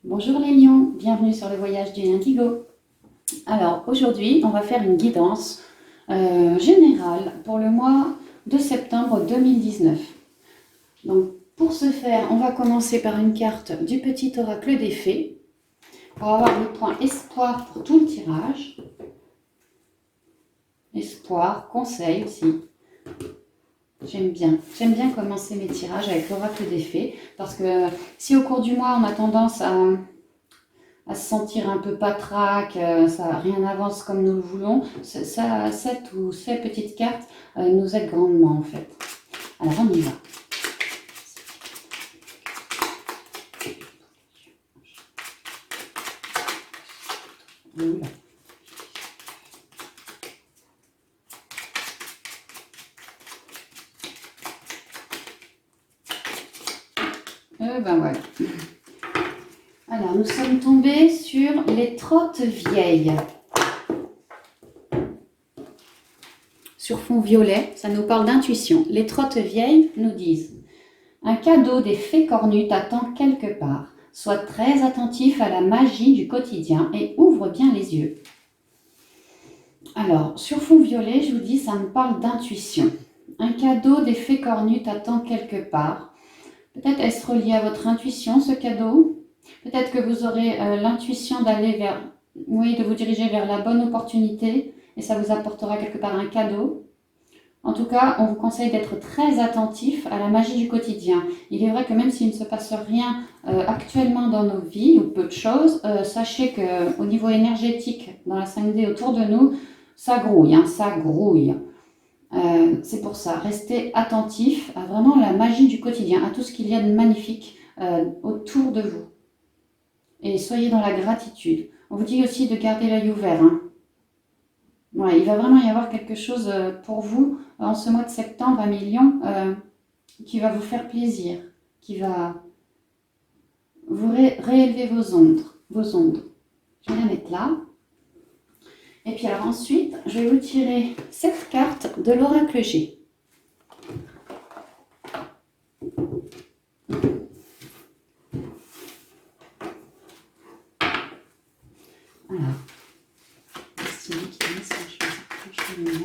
Bonjour les lions, bienvenue sur le voyage du Indigo. Alors aujourd'hui, on va faire une guidance générale pour le mois de septembre 2019. Donc pour ce faire, on va commencer par une carte du petit oracle des fées pour avoir le point espoir pour tout le tirage. Espoir, conseil aussi. J'aime bien commencer mes tirages avec l'oracle des fées parce que si au cours du mois on a tendance à se sentir un peu patraque, rien n'avance comme nous le voulons, cette ou ces petites cartes nous aident grandement en fait. Alors on y va. Oula. Ben voilà. Alors, nous sommes tombés sur les trottes vieilles. Sur fond violet, ça nous parle d'intuition. Les trottes vieilles nous disent « Un cadeau des fées cornues t'attend quelque part. Sois très attentif à la magie du quotidien et ouvre bien les yeux. » Alors, sur fond violet, je vous dis, ça me parle d'intuition. Un cadeau des fées cornues t'attend quelque part. Peut-être est-ce relié à votre intuition, ce cadeau ? Peut-être que vous aurez l'intuition d'aller vers, oui, de vous diriger vers la bonne opportunité et ça vous apportera quelque part un cadeau. En tout cas, on vous conseille d'être très attentif à la magie du quotidien. Il est vrai que même s'il ne se passe rien actuellement dans nos vies, ou peu de choses, sachez qu'au niveau énergétique, dans la 5D autour de nous, ça grouille, ça grouille. C'est pour ça, restez attentif à vraiment la magie du quotidien, à tout ce qu'il y a de magnifique autour de vous. Et soyez dans la gratitude. On vous dit aussi de garder l'œil ouvert. Ouais, il va vraiment y avoir quelque chose pour vous en ce mois de septembre à Lion qui va vous faire plaisir, qui va vous réélever vos ondes. Je vais la mettre là. Et puis alors ensuite, je vais vous tirer cette carte de l'oracle G. Alors, c'est lui qui a mis ça, je vais le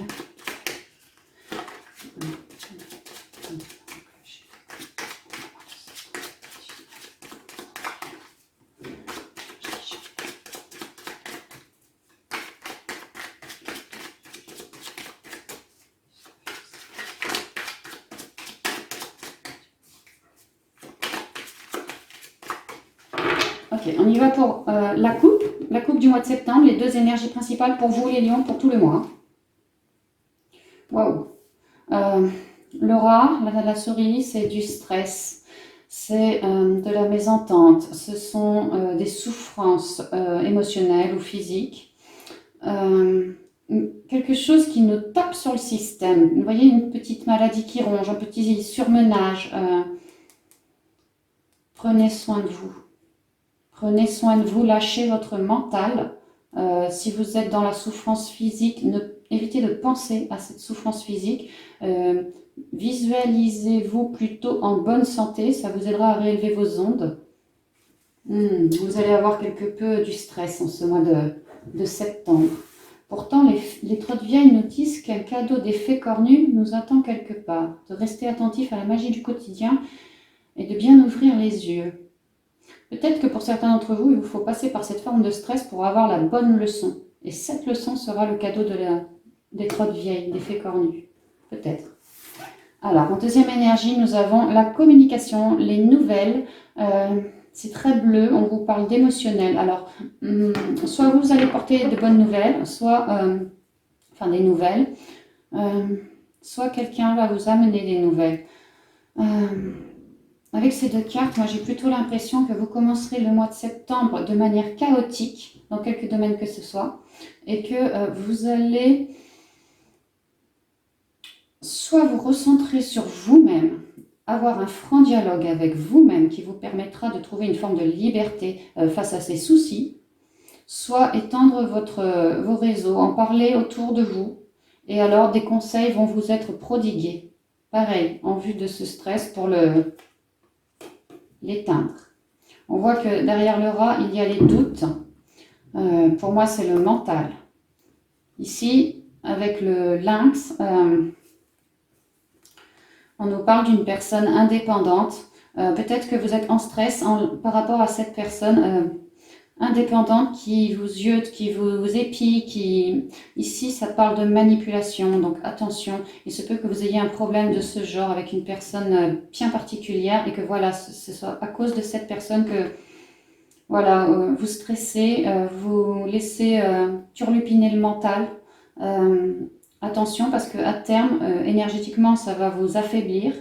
Ok, on y va pour la coupe du mois de septembre, les deux énergies principales pour vous les lions pour tout le mois. Waouh. Le rat, la souris, c'est du stress, c'est de la mésentente, ce sont des souffrances émotionnelles ou physiques. Quelque chose qui nous tape sur le système. Vous voyez, une petite maladie qui ronge, un petit surmenage. Prenez soin de vous. Prenez soin de vous, lâchez votre mental. Si vous êtes dans la souffrance physique, évitez de penser à cette souffrance physique. Visualisez-vous plutôt en bonne santé, ça vous aidera à réélever vos ondes. Vous allez avoir quelque peu du stress en ce mois de septembre. Pourtant, les trottes vieilles nous disent qu'un cadeau des fées cornues nous attend quelque part. De rester attentif à la magie du quotidien et de bien ouvrir les yeux. Peut-être que pour certains d'entre vous, il vous faut passer par cette forme de stress pour avoir la bonne leçon. Et cette leçon sera le cadeau des trottes vieilles, des fées cornues. Peut-être. Alors, en deuxième énergie, nous avons la communication, les nouvelles. C'est très bleu, on vous parle d'émotionnel. Alors, soit vous allez porter de bonnes nouvelles, soit des nouvelles, soit quelqu'un va vous amener des nouvelles. Avec ces deux cartes, moi j'ai plutôt l'impression que vous commencerez le mois de septembre de manière chaotique, dans quelques domaines que ce soit, et que vous allez soit vous recentrer sur vous-même, avoir un franc dialogue avec vous-même qui vous permettra de trouver une forme de liberté face à ces soucis, soit étendre vos réseaux, en parler autour de vous, et alors des conseils vont vous être prodigués. Pareil, en vue de ce stress pour l'éteindre. On voit que derrière le rat, il y a les doutes. Pour moi, c'est le mental. Ici, avec le lynx, on nous parle d'une personne indépendante. Peut-être que vous êtes en stress par rapport à cette personne indépendante qui vous ziote, qui vous épie, qui... Ici, ça parle de manipulation, donc attention. Il se peut que vous ayez un problème de ce genre avec une personne bien particulière et que voilà, ce soit à cause de cette personne que voilà, vous stressez, vous laissez turlupiner le mental. Attention parce qu'à terme, énergétiquement, ça va vous affaiblir.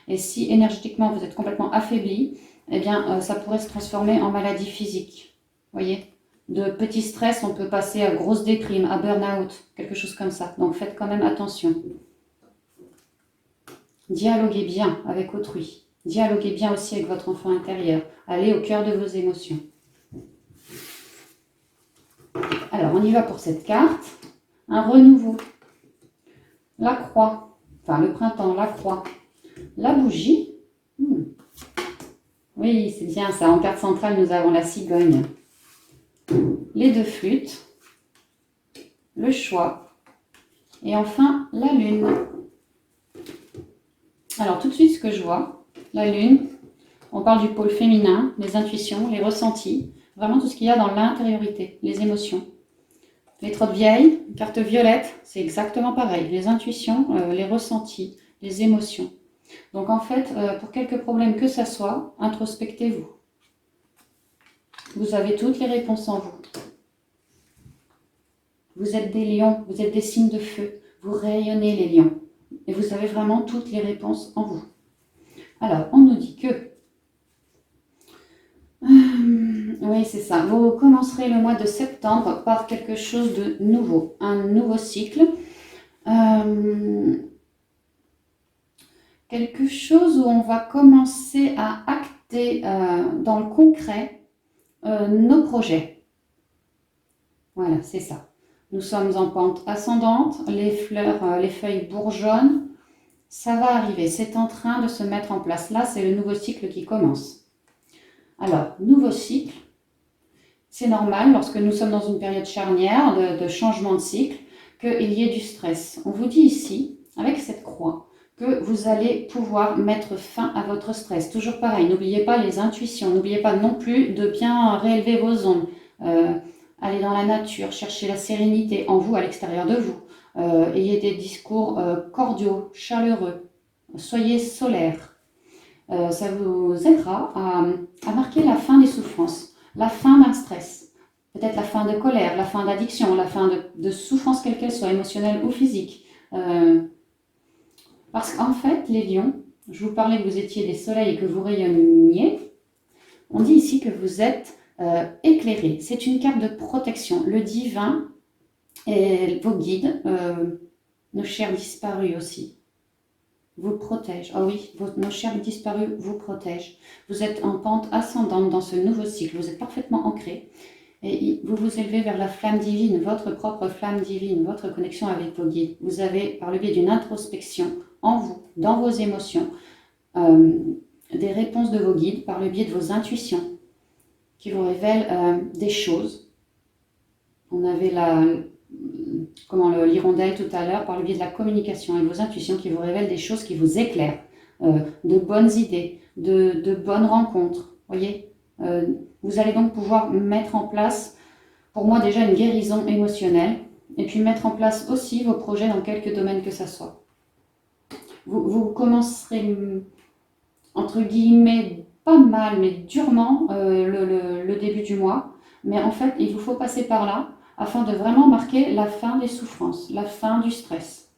Et si énergétiquement, vous êtes complètement affaibli, eh bien, ça pourrait se transformer en maladie physique. Vous voyez, de petit stress, on peut passer à grosse déprime, à burn-out, quelque chose comme ça. Donc, faites quand même attention. Dialoguez bien avec autrui. Dialoguez bien aussi avec votre enfant intérieur. Allez au cœur de vos émotions. Alors, on y va pour cette carte. Un renouveau. La croix. Enfin, le printemps, la croix. La bougie. Oui, c'est bien ça. En carte centrale, nous avons la cigogne. Les deux flûtes. Le choix. Et enfin, la lune. Alors, tout de suite, ce que je vois, la lune, on parle du pôle féminin, les intuitions, les ressentis, vraiment tout ce qu'il y a dans l'intériorité, les émotions. Les trottes vieilles, carte violette, c'est exactement pareil. Les intuitions, les ressentis, les émotions. Donc en fait, pour quelques problèmes que ça soit, introspectez-vous. Vous avez toutes les réponses en vous. Vous êtes des lions, vous êtes des signes de feu. Vous rayonnez les lions. Et vous avez vraiment toutes les réponses en vous. Alors, on nous dit que... oui, c'est ça. Vous commencerez le mois de septembre par quelque chose de nouveau. Un nouveau cycle. Quelque chose où on va commencer à acter dans le concret nos projets. Voilà, c'est ça. Nous sommes en pente ascendante, les fleurs, les feuilles bourgeonnent. Ça va arriver, c'est en train de se mettre en place. Là, c'est le nouveau cycle qui commence. Alors, nouveau cycle, c'est normal lorsque nous sommes dans une période charnière de changement de cycle, qu'il y ait du stress. On vous dit ici, avec cette croix, que vous allez pouvoir mettre fin à votre stress. Toujours pareil, n'oubliez pas les intuitions, n'oubliez pas non plus de bien réélever vos ondes. Allez dans la nature, cherchez la sérénité en vous, à l'extérieur de vous. Ayez des discours cordiaux, chaleureux. Soyez solaire. Ça vous aidera à marquer la fin des souffrances, la fin d'un stress. Peut-être la fin de colère, la fin d'addiction, la fin de souffrance quelle qu'elle soit, émotionnelle ou physique. Parce qu'en fait, les lions, je vous parlais que vous étiez des soleils et que vous rayonniez. On dit ici que vous êtes éclairés. C'est une carte de protection. Le divin et vos guides, nos chers disparus aussi, vous protègent. Ah oui, nos chers disparus vous protègent. Vous êtes en pente ascendante dans ce nouveau cycle. Vous êtes parfaitement ancrés. Et vous vous élevez vers la flamme divine, votre propre flamme divine, votre connexion avec vos guides. Vous avez, par le biais d'une introspection en vous, dans vos émotions, des réponses de vos guides, par le biais de vos intuitions, qui vous révèlent des choses. On avait l'hirondelle tout à l'heure, par le biais de la communication et vos intuitions qui vous révèlent des choses qui vous éclairent, de bonnes idées, de bonnes rencontres, voyez. Vous allez donc pouvoir mettre en place, pour moi déjà, une guérison émotionnelle, et puis mettre en place aussi vos projets dans quelques domaines que ça soit. Vous commencerez, entre guillemets, pas mal, mais durement, le début du mois. Mais en fait, il vous faut passer par là afin de vraiment marquer la fin des souffrances, la fin du stress.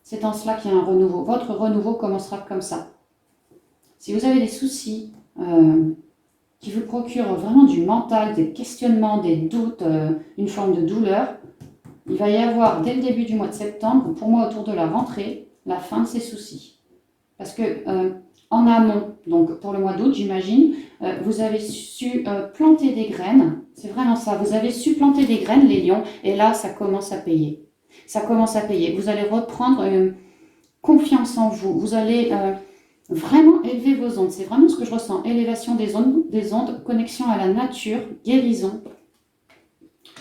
C'est en cela qu'il y a un renouveau. Votre renouveau commencera comme ça. Si vous avez des soucis qui vous procurent vraiment du mental, des questionnements, des doutes, une forme de douleur, il va y avoir dès le début du mois de septembre, pour moi autour de la rentrée, la fin de ces soucis. Parce que en amont, donc pour le mois d'août j'imagine, vous avez su planter des graines, c'est vraiment ça, vous avez su planter des graines les lions, et là ça commence à payer. Ça commence à payer, vous allez reprendre confiance en vous, vous allez Vraiment élever vos ondes. C'est vraiment ce que je ressens. Élévation des ondes, connexion à la nature, guérison.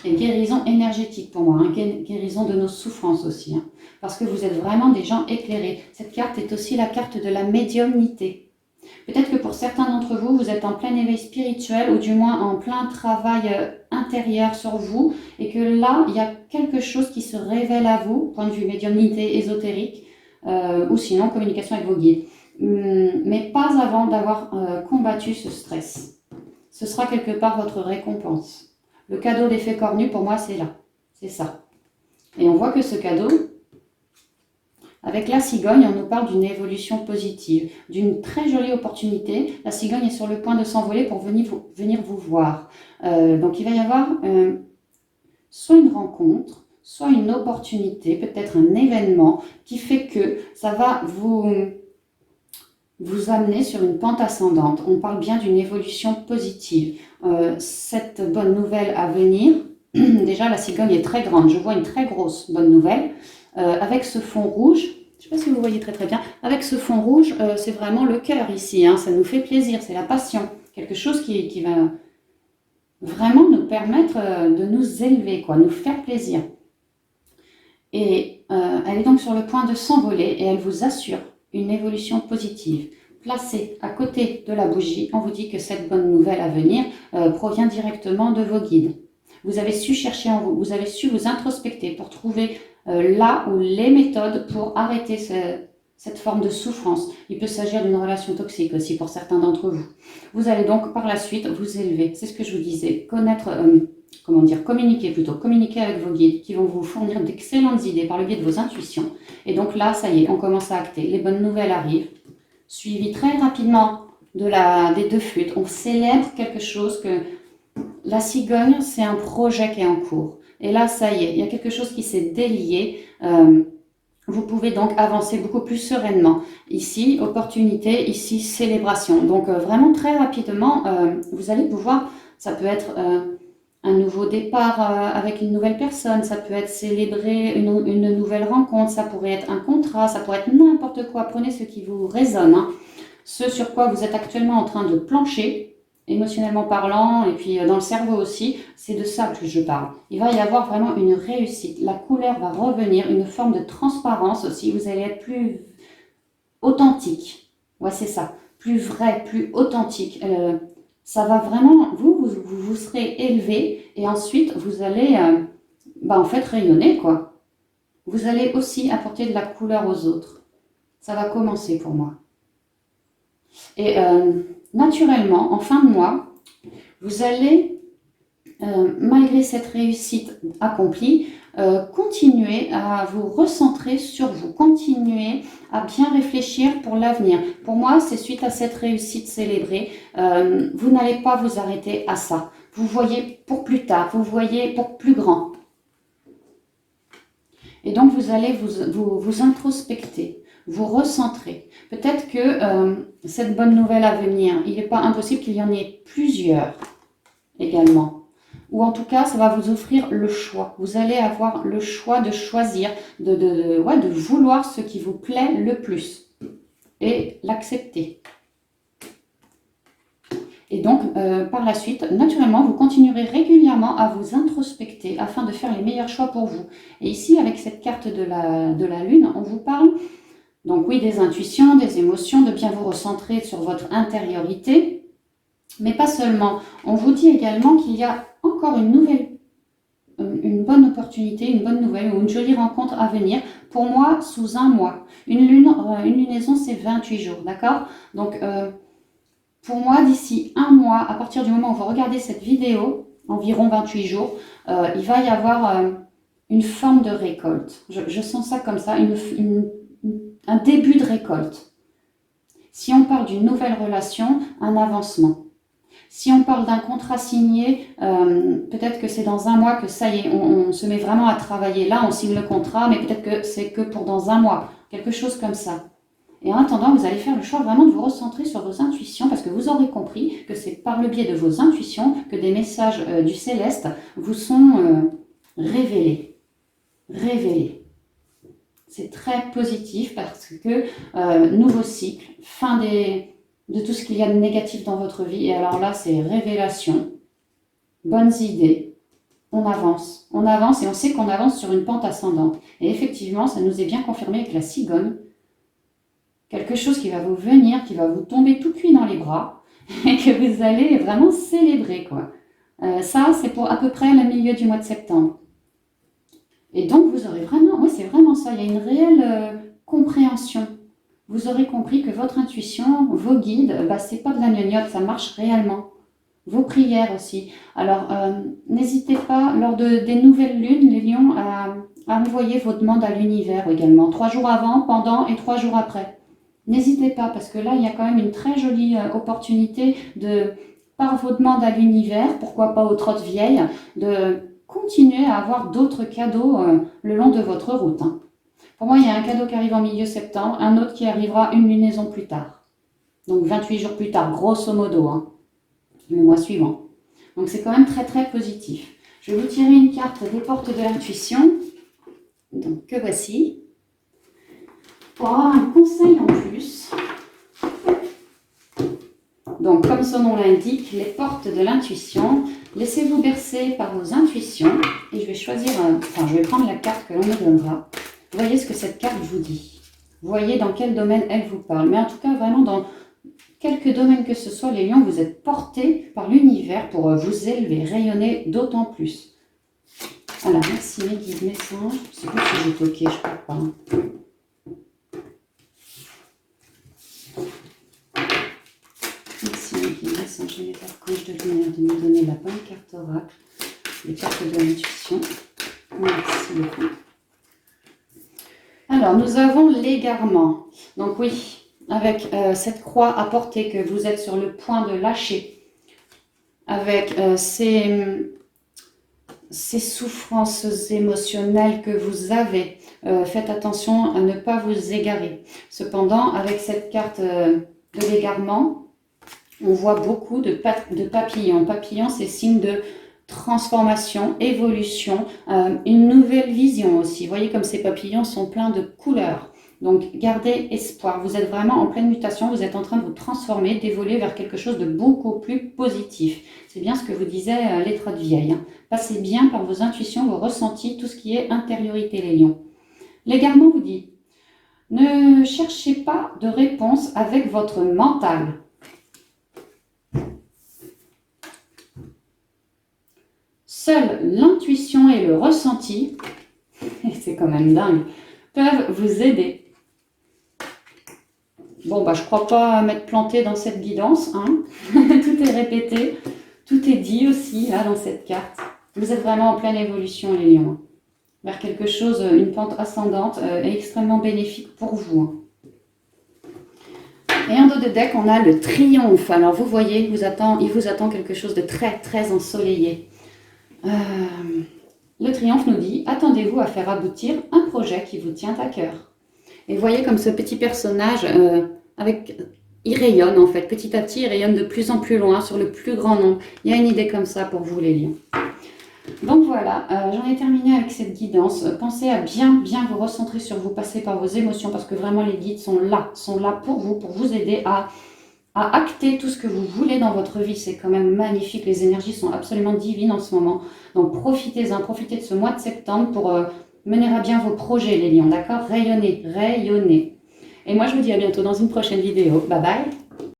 Et guérison énergétique pour moi, hein, guérison de nos souffrances aussi. Hein, parce que vous êtes vraiment des gens éclairés. Cette carte est aussi la carte de la médiumnité. Peut-être que pour certains d'entre vous, vous êtes en plein éveil spirituel ou du moins en plein travail intérieur sur vous et que là, il y a quelque chose qui se révèle à vous, point de vue médiumnité ésotérique ou sinon communication avec vos guides. Mais pas avant d'avoir combattu ce stress. Ce sera quelque part votre récompense. Le cadeau des fées cornues, pour moi, c'est là. C'est ça. Et on voit que ce cadeau, avec la cigogne, on nous parle d'une évolution positive, d'une très jolie opportunité. La cigogne est sur le point de s'envoler pour venir vous voir. Donc il va y avoir soit une rencontre, soit une opportunité, peut-être un événement qui fait que ça va vous amener sur une pente ascendante. On parle bien d'une évolution positive. Cette bonne nouvelle à venir, déjà la cigogne est très grande, je vois une très grosse bonne nouvelle, avec ce fond rouge, je ne sais pas si vous voyez très très bien, avec ce fond rouge, c'est vraiment le cœur ici, hein, ça nous fait plaisir, c'est la passion, quelque chose qui va vraiment nous permettre de nous élever, quoi, nous faire plaisir. Et elle est donc sur le point de s'envoler et elle vous assure une évolution positive. Placée à côté de la bougie, on vous dit que cette bonne nouvelle à venir provient directement de vos guides. Vous avez su chercher en vous, vous avez su vous introspecter pour trouver là ou les méthodes pour arrêter cette forme de souffrance. Il peut s'agir d'une relation toxique aussi pour certains d'entre vous. Vous allez donc par la suite vous élever. C'est ce que je vous disais, communiquer avec vos guides qui vont vous fournir d'excellentes idées par le biais de vos intuitions. Et donc là, ça y est, on commence à acter. Les bonnes nouvelles arrivent, suivi très rapidement des deux flûtes. On célèbre quelque chose que la cigogne, c'est un projet qui est en cours. Et là, ça y est, il y a quelque chose qui s'est délié. Vous pouvez donc avancer beaucoup plus sereinement. Ici, opportunité, ici, célébration. Donc vraiment très rapidement, vous allez pouvoir, ça peut être un nouveau départ avec une nouvelle personne, ça peut être célébrer une nouvelle rencontre, ça pourrait être un contrat, ça pourrait être n'importe quoi. Prenez ce qui vous résonne, hein. Ce sur quoi vous êtes actuellement en train de plancher, émotionnellement parlant, et puis dans le cerveau aussi, c'est de ça que je parle. Il va y avoir vraiment une réussite. La couleur va revenir, une forme de transparence aussi. Vous allez être plus authentique. Ouais, c'est ça. Plus vrai, plus authentique. Ça va vraiment, vous serez élevé et ensuite vous allez en fait rayonner, quoi. Vous allez aussi apporter de la couleur aux autres. Ça va commencer pour moi. Et naturellement, en fin de mois, vous allez, malgré cette réussite accomplie, continuer à vous recentrer sur vous, continuer à bien réfléchir pour l'avenir. Pour moi, c'est suite à cette réussite célébrée, vous n'allez pas vous arrêter à ça. Vous voyez pour plus tard, vous voyez pour plus grand. Et donc, vous allez vous introspecter, vous recentrer. Peut-être que cette bonne nouvelle à venir, il n'est pas impossible qu'il y en ait plusieurs également. Ou en tout cas, ça va vous offrir le choix. Vous allez avoir le choix de choisir, de vouloir ce qui vous plaît le plus et l'accepter. Et donc, par la suite, naturellement, vous continuerez régulièrement à vous introspecter afin de faire les meilleurs choix pour vous. Et ici, avec cette carte de la Lune, on vous parle, donc oui, des intuitions, des émotions, de bien vous recentrer sur votre intériorité, mais pas seulement. On vous dit également qu'il y a encore une bonne opportunité, une bonne nouvelle ou une jolie rencontre à venir. Pour moi, sous un mois. Une lunaison, c'est 28 jours, d'accord? Donc, pour moi, d'ici un mois, à partir du moment où vous regardez cette vidéo, environ 28 jours, il va y avoir une forme de récolte. Je sens ça comme ça, un début de récolte. Si on parle d'une nouvelle relation, un avancement. Si on parle d'un contrat signé, peut-être que c'est dans un mois que ça y est, on se met vraiment à travailler. Là, on signe le contrat, mais peut-être que c'est que pour dans un mois. Quelque chose comme ça. Et en attendant, vous allez faire le choix vraiment de vous recentrer sur vos intuitions parce que vous aurez compris que c'est par le biais de vos intuitions que des messages du céleste vous sont révélés. Révélés. C'est très positif parce que nouveau cycle, fin de tout ce qu'il y a de négatif dans votre vie. Et alors là, c'est révélation, bonnes idées. On avance et on sait qu'on avance sur une pente ascendante. Et effectivement, ça nous est bien confirmé avec la cigogne. Quelque chose qui va vous venir, qui va vous tomber tout cuit dans les bras et que vous allez vraiment célébrer, quoi. Ça, c'est pour à peu près le milieu du mois de septembre. Et donc, vous aurez vraiment, oui, c'est vraiment ça, il y a une réelle compréhension. Vous aurez compris que votre intuition, vos guides, bah, c'est pas de la gnognotte, ça marche réellement. Vos prières aussi. Alors, n'hésitez pas, lors des nouvelles lunes, les lions, à envoyer vos demandes à l'univers également. 3 jours avant, pendant et 3 jours après. N'hésitez pas, parce que là, il y a quand même une très jolie opportunité de, par vos demandes à l'univers, pourquoi pas aux trottes vieilles, de continuer à avoir d'autres cadeaux le long de votre route. Hein. Pour moi, il y a un cadeau qui arrive en milieu septembre, un autre qui arrivera une lunaison plus tard. Donc 28 jours plus tard, grosso modo. Hein. Le mois suivant. Donc c'est quand même très très positif. Je vais vous tirer une carte des portes de l'intuition. Donc que voici. Pour avoir un conseil en plus. Donc comme son nom l'indique, les portes de l'intuition. Laissez-vous bercer par vos intuitions. Et je vais choisir, je vais prendre la carte que l'on me donnera. Voyez ce que cette carte vous dit. Voyez dans quel domaine elle vous parle. Mais en tout cas vraiment dans quelque domaine que ce soit, les lions, vous êtes portés par l'univers pour vous élever, rayonner d'autant plus. Alors, merci mes guides, messages. C'est pas si j'ai toqué, je crois pas. Merci mes guides, messages et mes archanges de lumière de nous donner la bonne carte oracle, les cartes de l'intuition. Merci beaucoup. Alors, nous avons l'égarement. Donc oui, avec cette croix à porter que vous êtes sur le point de lâcher, avec ces souffrances émotionnelles que vous avez, faites attention à ne pas vous égarer. Cependant, avec cette carte de l'égarement, on voit beaucoup de papillons. Papillons, c'est signe de transformation, évolution, une nouvelle vision aussi. Vous voyez comme ces papillons sont pleins de couleurs. Donc, gardez espoir. Vous êtes vraiment en pleine mutation. Vous êtes en train de vous transformer, d'évoluer vers quelque chose de beaucoup plus positif. C'est bien ce que vous disait les trottes vieilles. Hein. Passez bien par vos intuitions, vos ressentis, tout ce qui est intériorité, les lions. L'égarement vous dit, ne cherchez pas de réponse avec votre mental. Seule l'intuition et le ressenti, c'est quand même dingue, peuvent vous aider. Bon, bah, je ne crois pas m'être plantée dans cette guidance. Hein. Tout est répété, tout est dit aussi là dans cette carte. Vous êtes vraiment en pleine évolution, les lions. Vers quelque chose, une pente ascendante et extrêmement bénéfique pour vous. Et en dos de deck, on a le triomphe. Alors vous voyez, il vous attend quelque chose de très très ensoleillé. Le triomphe nous dit, attendez-vous à faire aboutir un projet qui vous tient à cœur. Et voyez comme ce petit personnage, il rayonne en fait, petit à petit, il rayonne de plus en plus loin, sur le plus grand nombre. Il y a une idée comme ça pour vous les lions. Donc voilà, j'en ai terminé avec cette guidance. Pensez à bien vous recentrer sur vous, passer par vos émotions, parce que vraiment les guides sont là pour vous aider à acter tout ce que vous voulez dans votre vie. C'est quand même magnifique, les énergies sont absolument divines en ce moment. Donc profitez-en, profitez de ce mois de septembre pour mener à bien vos projets les lions, d'accord? Rayonnez. Et moi je vous dis à bientôt dans une prochaine vidéo. Bye bye.